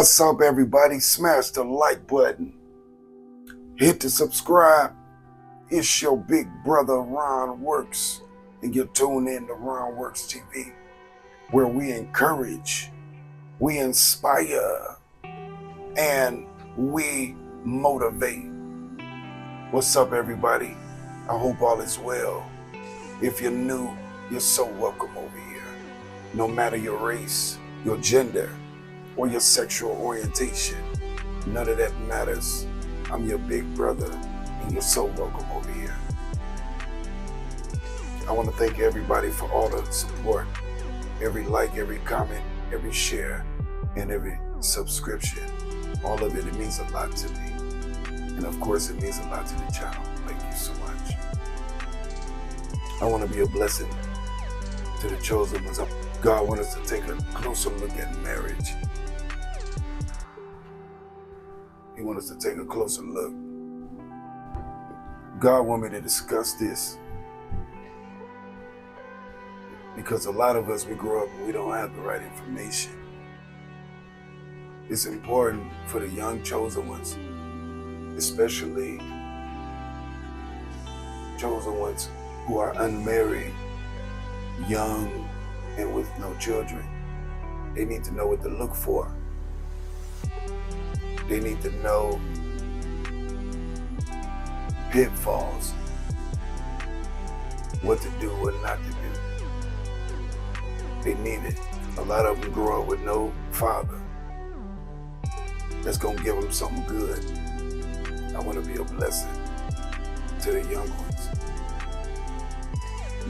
What's up, everybody? Smash the like button. Hit the subscribe. It's your big brother RonWorks, and you're tuned in to RonWorks TV, where we encourage, we inspire, and we motivate. What's up, everybody? I hope all is well. If you're new, you're so welcome over here. No matter your race, your gender, or your sexual orientation, none of that matters. I'm your big brother, and you're so welcome over here. I want to thank everybody for all the support, every like, every comment, every share, and every subscription. All of it, it means a lot to me. And of course, it means a lot to the channel. Thank you so much. I want to be a blessing to the chosen ones. God wants us to take a closer look at marriage. He wants us to take a closer look. God wants me to discuss this because a lot of us, we grow up and we don't have the right information. It's important for the young chosen ones, especially chosen ones who are unmarried, young, and with no children. They need to know what to look for. They need to know pitfalls, what to do, what not to do. They need it. A lot of them grow up with no father that's going to give them something good. I want to be a blessing to the young ones.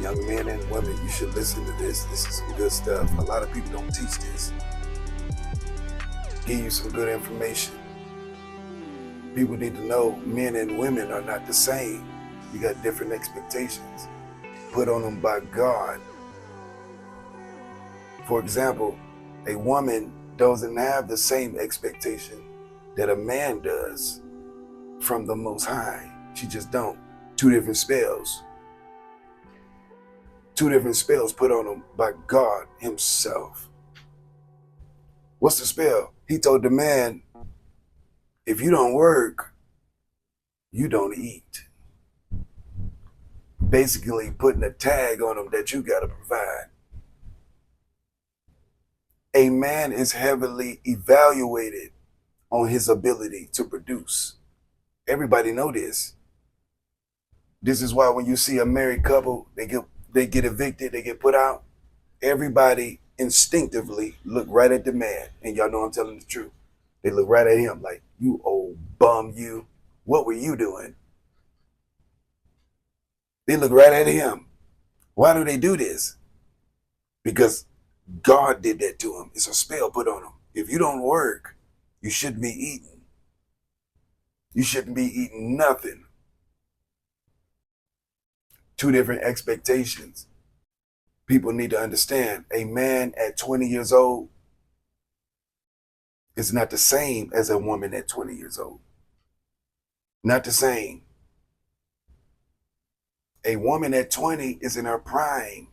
Young men and women, you should listen to this. This is some good stuff. A lot of people don't teach this. Give you some good information. People need to know men and women are not the same. You got different expectations put on them by God. For example, a woman doesn't have the same expectation that a man does from the Most High. She just don't. Two different spells. Two different spells put on them by God himself. What's the spell? He told the man, if you don't work, you don't eat. Basically putting a tag on them that you got to provide. A man is heavily evaluated on his ability to produce. Everybody know this. This is why when you see a married couple, they get evicted, they get put out. Everybody instinctively look right at the man, and y'all know I'm telling the truth. They look right at him like, you old bum, you. What were you doing? They look right at him. Why do they do this? Because God did that to him. It's a spell put on him. If you don't work, you shouldn't be eating. You shouldn't be eating nothing. Two different expectations. People need to understand, a man at 20 years old is not the same as a woman at 20 years old. Not the same. A woman at 20 is in her prime.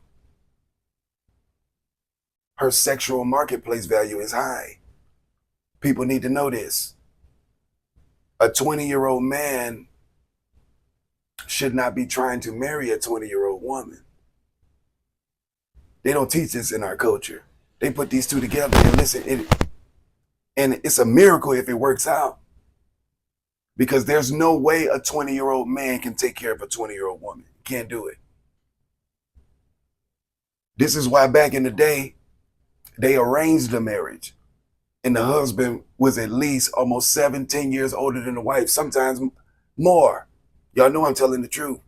Her sexual marketplace value is high. People need to know this. A 20-year-old man should not be trying to marry a 20-year-old woman. They don't teach this in our culture. They put these two together and listen, and it's a miracle if it works out. Because there's no way a 20-year-old man can take care of a 20-year-old woman. Can't do it. This is why back in the day, they arranged the marriage. And the husband was at least almost 17 years older than the wife, sometimes more. Y'all know I'm telling the truth.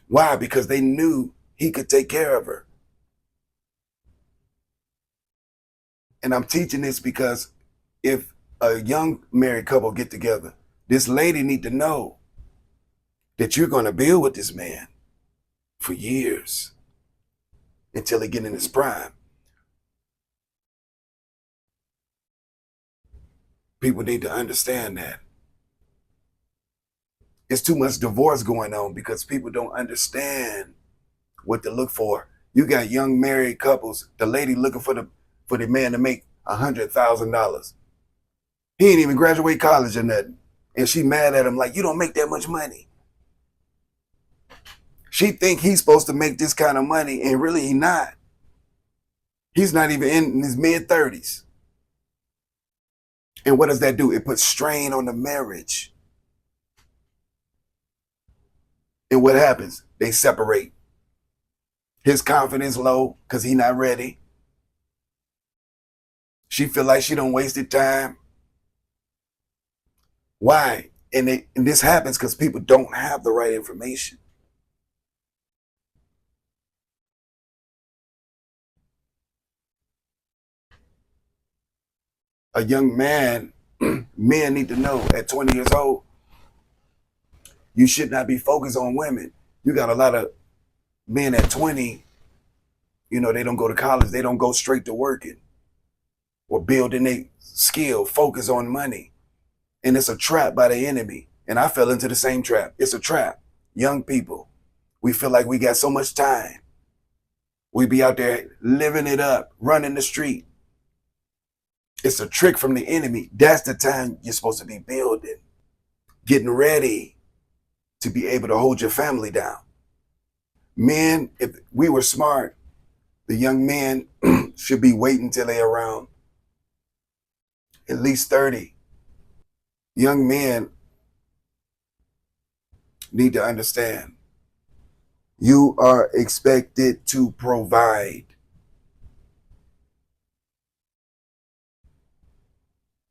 Why? Because they knew he could take care of her. And I'm teaching this because if a young married couple get together, this lady need to know that you're going to build with this man for years until he get in his prime. People need to understand that. It's too much divorce going on because people don't understand what to look for. You got young married couples, the lady looking for the man to make $100,000. He ain't even graduate college or nothing. And she mad at him like, you don't make that much money. She think he's supposed to make this kind of money, and really he not. He's not even in his mid-30s. And what does that do? It puts strain on the marriage. And what happens? They separate. His confidence low because he not ready. She feel like she done wasted time. Why? And this happens because people don't have the right information. A young man, men need to know at 20 years old, you should not be focused on women. You got a lot of men at 20, they don't go to college. They don't go straight to working or building a skill, focus on money. And it's a trap by the enemy. And I fell into the same trap. It's a trap. Young people, we feel like we got so much time. We be out there living it up, running the street. It's a trick from the enemy. That's the time you're supposed to be building, getting ready to be able to hold your family down. Men, if we were smart, the young men should be waiting till they're around at least 30. Young men need to understand you are expected to provide.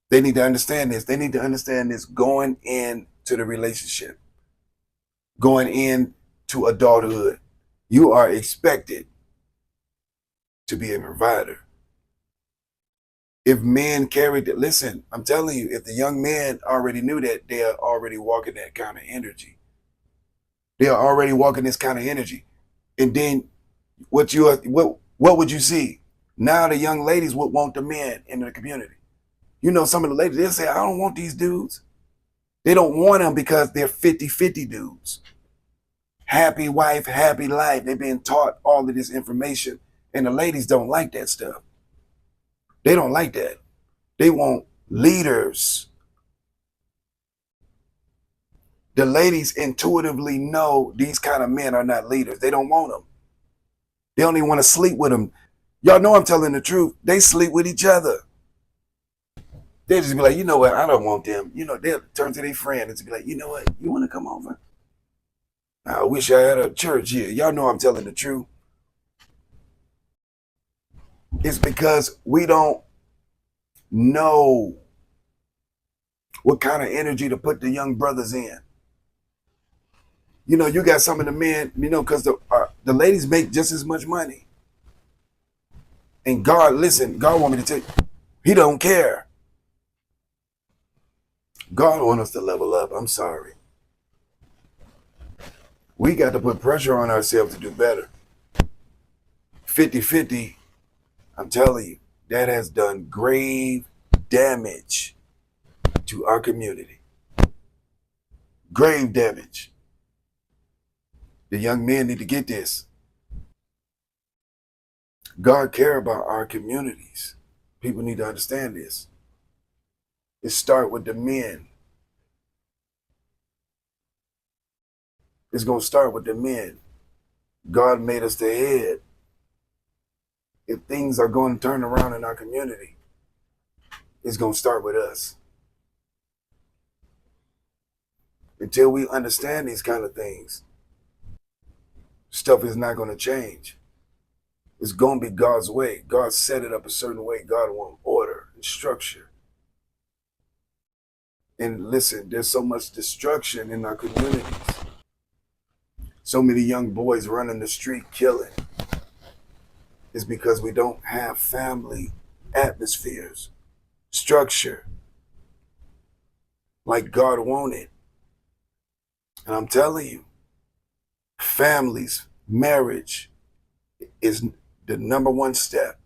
They need to understand this. They need to understand this going into the relationship, going into adulthood. You are expected to be a provider. If men carried it, listen, I'm telling you, if the young men already knew that, they are already walking that kind of energy. They are already walking this kind of energy. And then what would you see? Now the young ladies would want the men in the community. Some of the ladies, they'll say, I don't want these dudes. They don't want them because they're 50-50 dudes. Happy wife, happy life. They've been taught all of this information. And the ladies don't like that stuff. They don't like that. They want leaders. The ladies intuitively know these kind of men are not leaders. They don't want them. They don't even want to sleep with them. Y'all know I'm telling the truth. They sleep with each other. They just be like, you know what? I don't want them. They'll turn to their friend and just be like, you know what? You want to come over? I wish I had a church here. Y'all know I'm telling the truth. It's because we don't know what kind of energy to put the young brothers in. You got some of the men, because the ladies make just as much money. And God, listen, God want me to tell you, he don't care. God want us to level up. I'm sorry. We got to put pressure on ourselves to do better. 50-50, I'm telling you, that has done grave damage to our community. Grave damage. The young men need to get this. God cares about our communities. People need to understand this. It starts with the men. It's going to start with the men. God made us the head. If things are going to turn around in our community, it's going to start with us. Until we understand these kind of things, stuff is not going to change. It's going to be God's way. God set it up a certain way. God wants order and structure. And listen, there's so much destruction in our communities. So many young boys running the street killing. It's because we don't have family atmospheres, structure, like God wanted. And I'm telling you, families, marriage is the number one step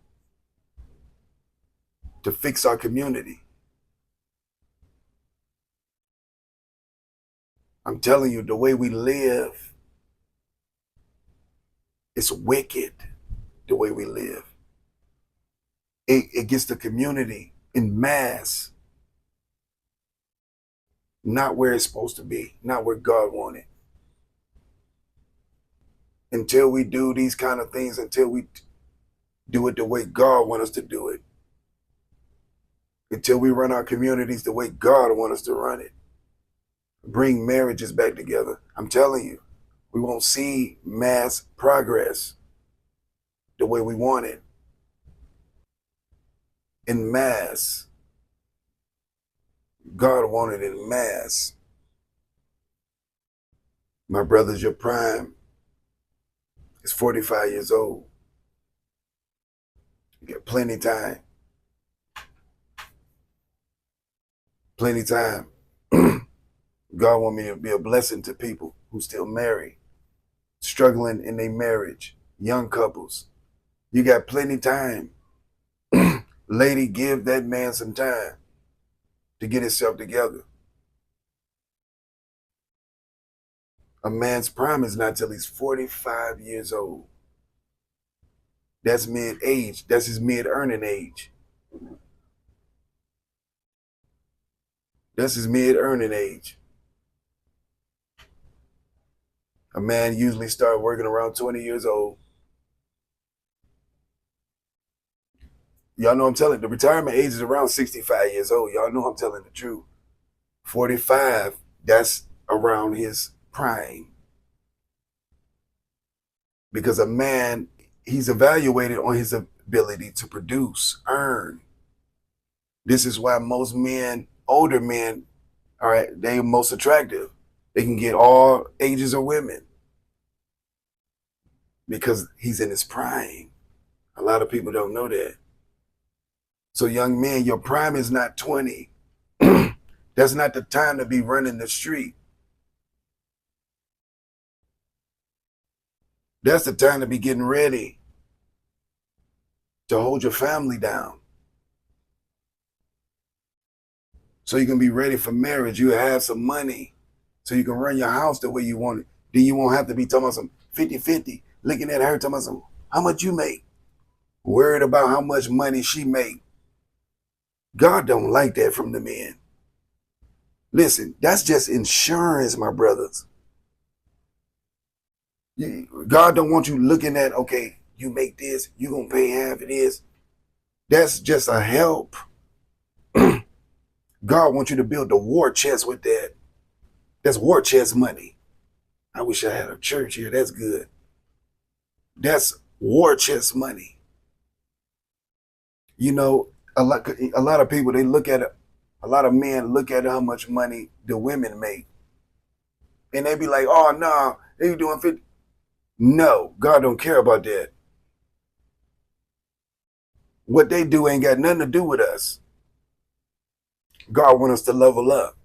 to fix our community. I'm telling you, the way we live, it's wicked, the way we live. It gets the community in mass not where it's supposed to be, not where God wanted. Until we do these kind of things, until we do it the way God wants us to do it, until we run our communities the way God wants us to run it, bring marriages back together, I'm telling you, we won't see mass progress the way we want it. In mass. God wanted it in mass. My brothers, your prime is 45 years old. You got plenty of time. Plenty of time. God want me to be a blessing to people who still married, struggling in their marriage, young couples. You got plenty of time. Lady, give that man some time to get himself together. A man's prime is not till he's 45 years old. That's mid-age. That's his mid-earning age. That's his mid-earning age. A man usually start working around 20 years old. Y'all know I'm telling the retirement age is around 65 years old. Y'all know I'm telling the truth. 45, that's around his prime. Because a man, he's evaluated on his ability to produce, earn. This is why most men, older men, all right, they're most attractive. They can get all ages of women because he's in his prime. A lot of people don't know that. So young men, your prime is not 20. That's not the time to be running the street. That's the time to be getting ready to hold your family down. So you can be ready for marriage. You have some money so you can run your house the way you want it. Then you won't have to be talking about some 50-50, looking at her talking about some, how much you make? Worried about how much money she make. God don't like that from the men. Listen, that's just insurance, my brothers. God don't want you looking at, okay, you make this, you gonna pay half of this. That's just a help. God wants you to build a war chest with that. That's war chest money. I wish I had a church here. That's good. That's war chest money. You know, a lot of people, they look at it, a lot of men look at how much money the women make. And they be like, oh, no, they doing 50. No, God don't care about that. What they do ain't got nothing to do with us. God wants us to level up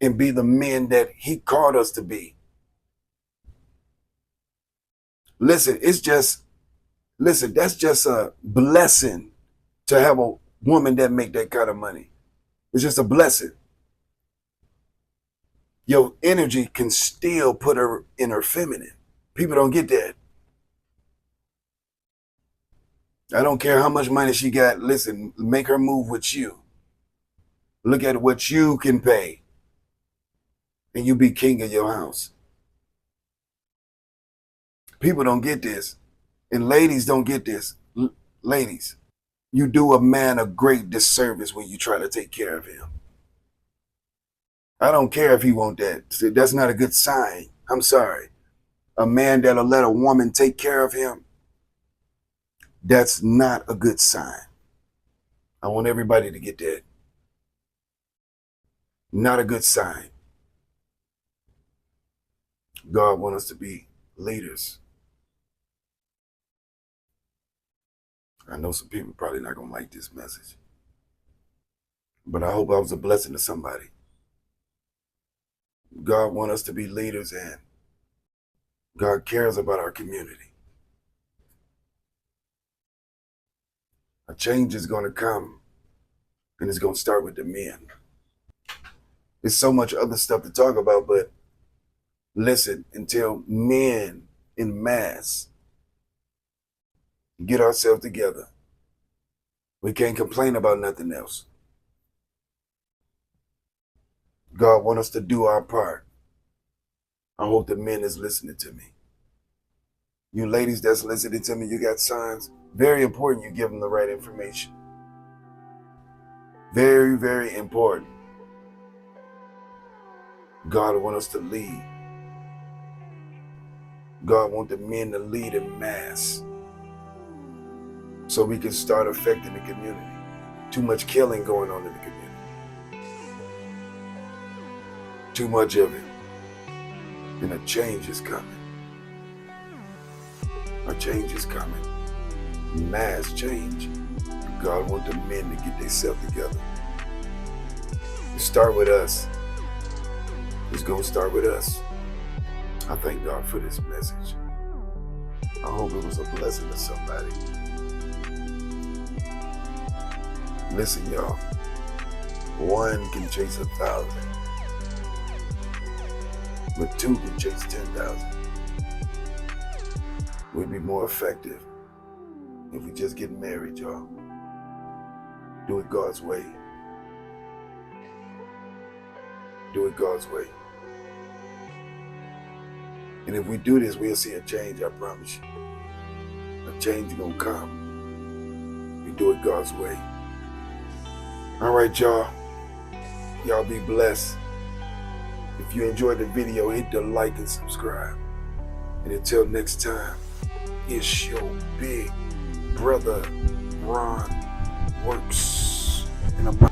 and be the men that he called us to be. Listen, that's just a blessing to have a woman that make that kind of money. It's just a blessing. Your energy can still put her in her feminine. People don't get that. I don't care how much money she got. Listen, make her move with you. Look at what you can pay. And you be king of your house. People don't get this. And ladies don't get this. Ladies, you do a man a great disservice when you try to take care of him. I don't care if he want that. That's not a good sign. I'm sorry. A man that'll let a woman take care of him, that's not a good sign. I want everybody to get that. Not a good sign. God wants us to be leaders. I know some people probably not going to like this message, but I hope I was a blessing to somebody. God wants us to be leaders, and God cares about our community. A change is going to come, and it's going to start with the men. There's so much other stuff to talk about, but listen, until men in mass get ourselves together, we can't complain about nothing else. God wants us to do our part. I hope the men is listening to me. You ladies that's listening to me, you got sons. Very important you give them the right information. Very, very important. God wants us to lead. God wants the men to lead in mass so we can start affecting the community. Too much killing going on in the community. Too much of it. And a change is coming. A change is coming. Mass change. God wants the men to get themselves together. It start with us. It's going to start with us. I thank God for this message. I hope it was a blessing to somebody. Listen, y'all. One can chase 1,000, but two can chase 10,000. We'd be more effective if we just get married, y'all. Do it God's way. Do it God's way. And if we do this, we'll see a change, I promise you. A change is gonna come. We do it God's way. All right, y'all. Y'all be blessed. If you enjoyed the video, hit the like and subscribe. And until next time, it's your big brother, RonWorks. And I'm